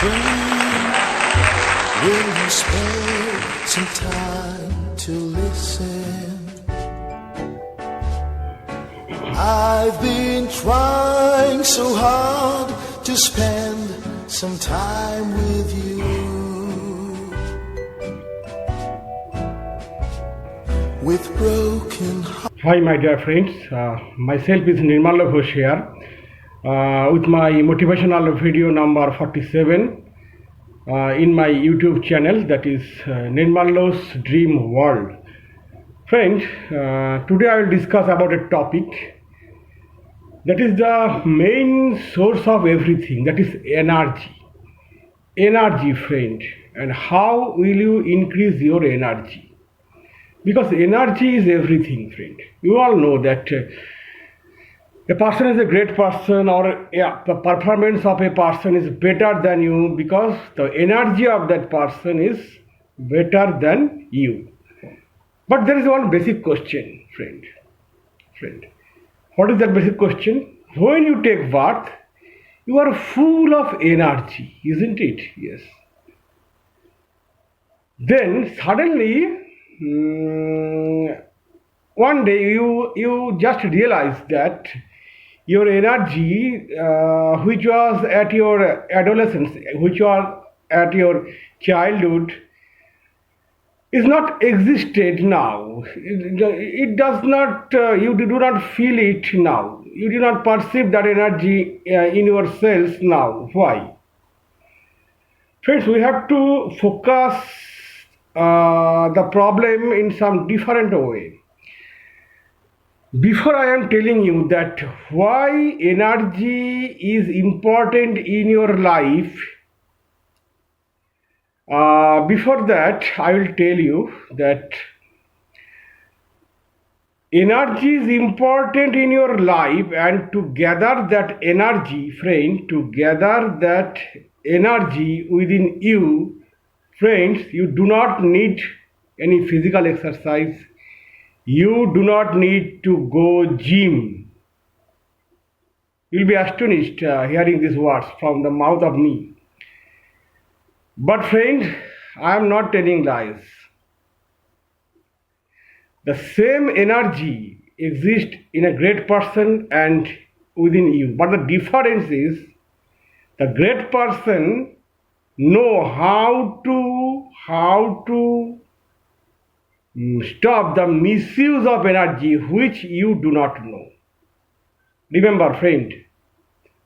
Friend, will you spend some time to listen? I've been trying so hard to spend some time with you. With broken heart. Hi, my dear friends. Myself is Nirmal Ghosh here with my motivational video number 47 in my YouTube channel, that is Nirmal's Dream World. Friends, today I will discuss about a topic that is the main source of everything, that is energy. Energy, friend. And how will you increase your energy? Because energy is everything, friend. You all know that a person is a great person, or the performance of a person is better than you because the energy of that person is better than you. But there is one basic question, friend. What is that basic question? When you take bath, you are full of energy, isn't it? Yes. Then suddenly, one day you just realize that your energy which was at your adolescence, which was at your childhood, is not existed now. It does not, you do not feel it now. You do not perceive that energy in your cells now. Why? Friends, we have to focus the problem in some different way. Before I am telling you that why energy is important in your life, before that I will tell you that energy is important in your life, and to gather that energy, friend, to gather that energy within you, friends, you do not need any physical exercise. You do not need to go gym. You'll be astonished hearing these words from the mouth of me. But friend, I am not telling lies. The same energy exists in a great person and within you. But the difference is the great person know how to stop the misuse of energy which you do not know. Remember, friend,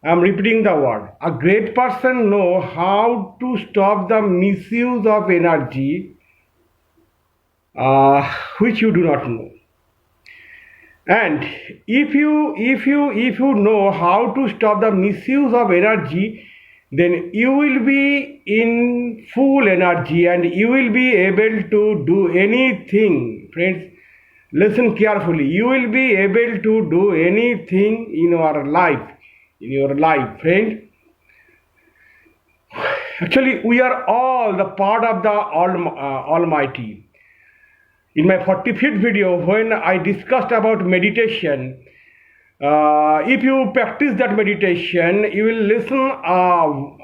I am repeating the word. A great person know how to stop the misuse of energy which you do not know. And if you know how to stop the misuse of energy, then you will be in full energy and you will be able to do anything. Friends, listen carefully. You will be able to do anything in your life, friend. Actually, we are all the part of the Almighty. In my 45th video, when I discussed about meditation, if you practice that meditation, you will listen a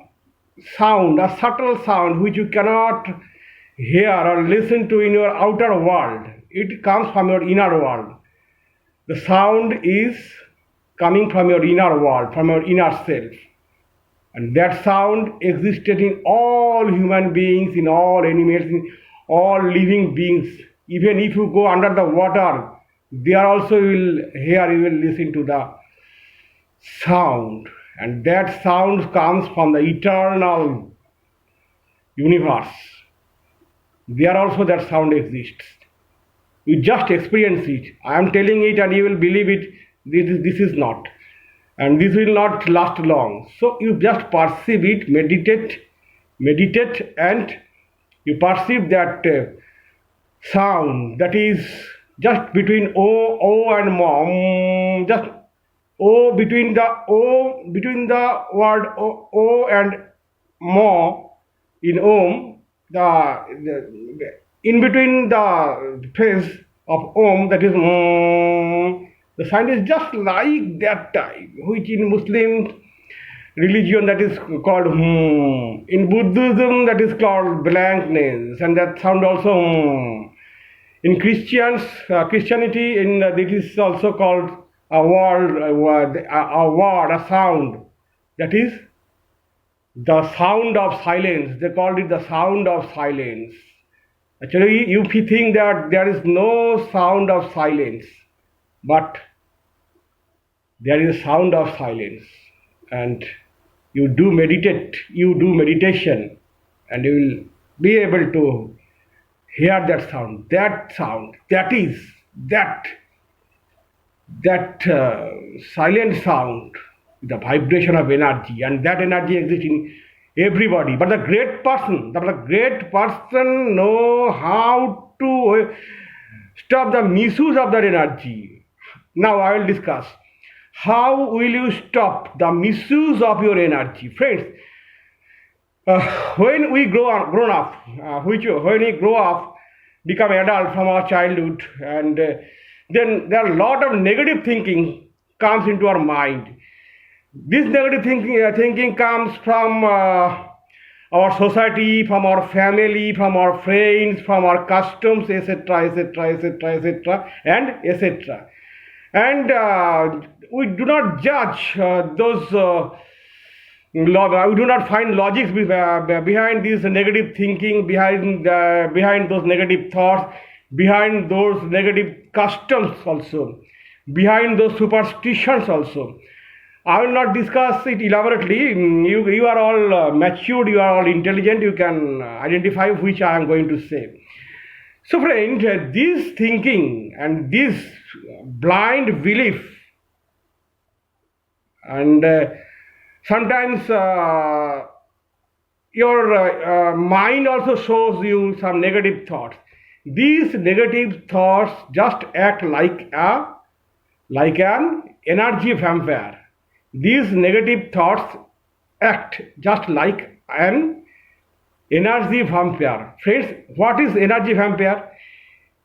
sound, a subtle sound which you cannot hear or listen to in your outer world. It comes from your inner world. The sound is coming from your inner world, from your inner self. And that sound existed in all human beings, in all animals, in all living beings. Even if you go under the water, there also you will listen to the sound. And that sound comes from the eternal universe. There also that sound exists. You just experience it. I am telling it and you will believe it. This is not. And this will not last long. So you just perceive it, meditate, and you perceive that sound that is just between O and Mo, just O between the word O and Mo in Om, the in between the phrase of Om, that is the sound is just like that type, which in Muslim religion that is called in Buddhism that is called blankness, and that sound also in Christianity it is also called a word, a sound, that is the sound of silence. They called it the sound of silence. Actually, you think that there is no sound of silence, but there is a sound of silence, and you do meditation, and you will be able to hear that sound. That is that silent sound, the vibration of energy, and that energy exists in everybody. But the great person know how to stop the misuse of that energy. Now I will discuss how will you stop the misuse of your energy, friends. When we grown up, when we grow up, become adult from our childhood, and then there are a lot of negative thinking comes into our mind. This negative thinking comes from our society, from our family, from our friends, from our customs, etc., and etc. And we do not judge we do not find logics behind this negative thinking, behind those negative thoughts, behind those negative customs also, behind those superstitions also. I will not discuss it elaborately. You are all matured, you are all intelligent, you can identify which I am going to say. So friend, this thinking and this blind belief, and sometimes your mind also shows you some negative thoughts. These negative thoughts just act like an energy vampire. These negative thoughts act just like an energy vampire. Friends, what is energy vampire?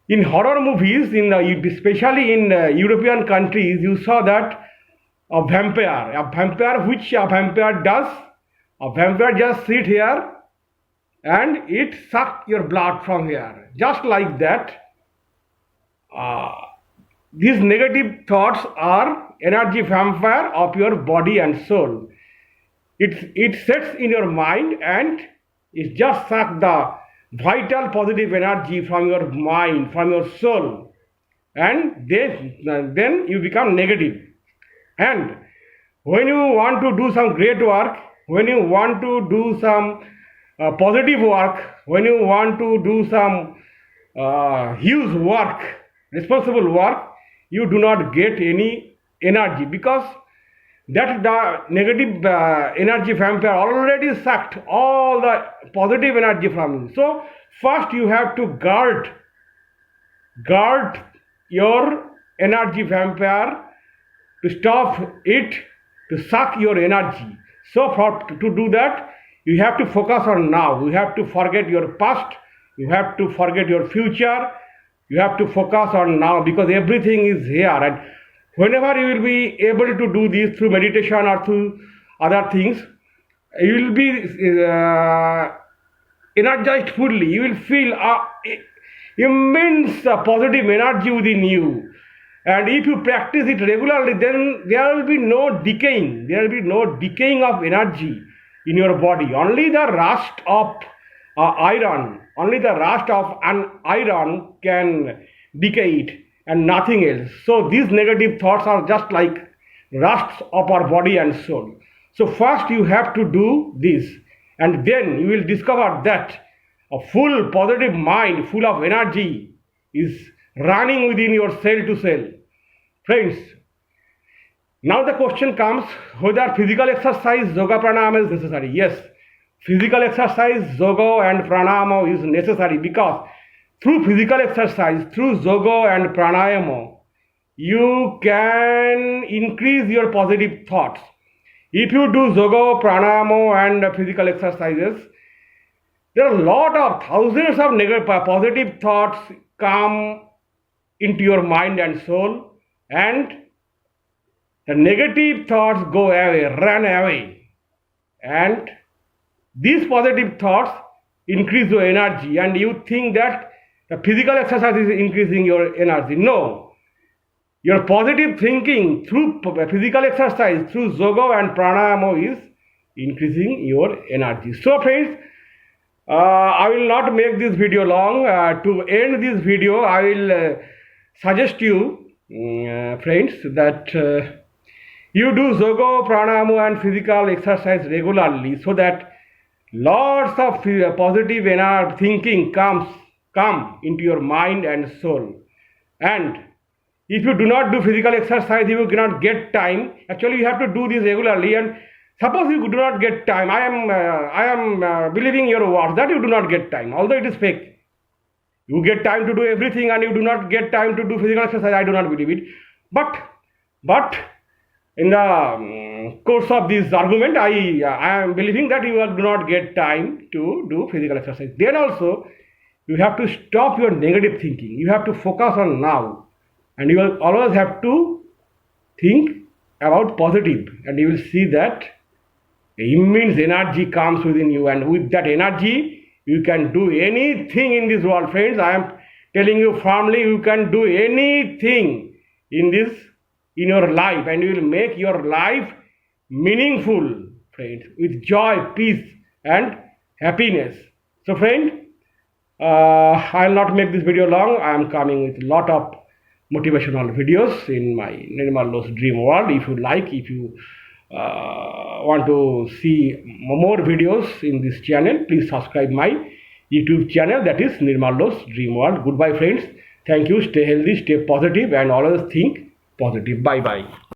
In horror movies, especially in European countries, you saw that a vampire just sit here and it suck your blood from here. Just like that, these negative thoughts are energy vampire of your body and soul. It sets in your mind and it just suck the vital positive energy from your mind, from your soul, and then you become negative. And when you want to do some great work, when you want to do some positive work, when you want to do some huge work, responsible work, you do not get any energy, because that the negative energy vampire already sucked all the positive energy from you. So first you have to guard your energy vampire to stop it to suck your energy. So to do that, you have to focus on now. You have to forget your past, you have to forget your future, you have to focus on now, because everything is here. And whenever you will be able to do this through meditation or through other things, you will be energized fully. You will feel immense positive energy within you. And if you practice it regularly, then there will be no decaying. There will be no decaying of energy in your body. Only the rust of iron, only the rust of an iron can decay it, and nothing else. So these negative thoughts are just like rust of our body and soul. So first you have to do this, and then you will discover that a full positive mind, full of energy, is running within your cell to cell. Friends, now the question comes whether physical exercise, yoga, pranayama is necessary. Yes, physical exercise, yoga and pranayama is necessary, because through physical exercise, through yoga and pranayama, you can increase your positive thoughts. If you do yoga, pranayama and physical exercises, there are a lot of thousands of negative positive thoughts come into your mind and soul, and the negative thoughts go away, run away. and these positive thoughts increase your energy, and you think that the physical exercise is increasing your energy. No, your positive thinking through physical exercise, through yoga and pranayama, is increasing your energy. So friends, I will not make this video long. To end this video, I will suggest you, friends, that you do yoga, pranayama and physical exercise regularly, so that lots of positive energy thinking come into your mind and soul. And if you do not do physical exercise, you cannot get time. Actually, you have to do this regularly. And suppose you do not get time, I am believing your words that you do not get time, although it is fake. You get time to do everything and you do not get time to do physical exercise. I do not believe it. But in the course of this argument, I am believing that you do not get time to do physical exercise. Then also, you have to stop your negative thinking. You have to focus on now. And you will always have to think about positive. And you will see that immense energy comes within you. And with that energy, you can do anything in this world. Friends, I am telling you firmly, you can do anything in your life, and you will make your life meaningful, friends, with joy, peace and happiness. So friend, I will not make this video long. I am coming with a lot of motivational videos in my Nirmal Lo's Dream World. If you like, if you want to see more videos in this channel, please subscribe my YouTube channel, that is Nirmal Lo's Dream World. Goodbye friends. Thank you. Stay healthy, stay positive and always think positive. Bye bye.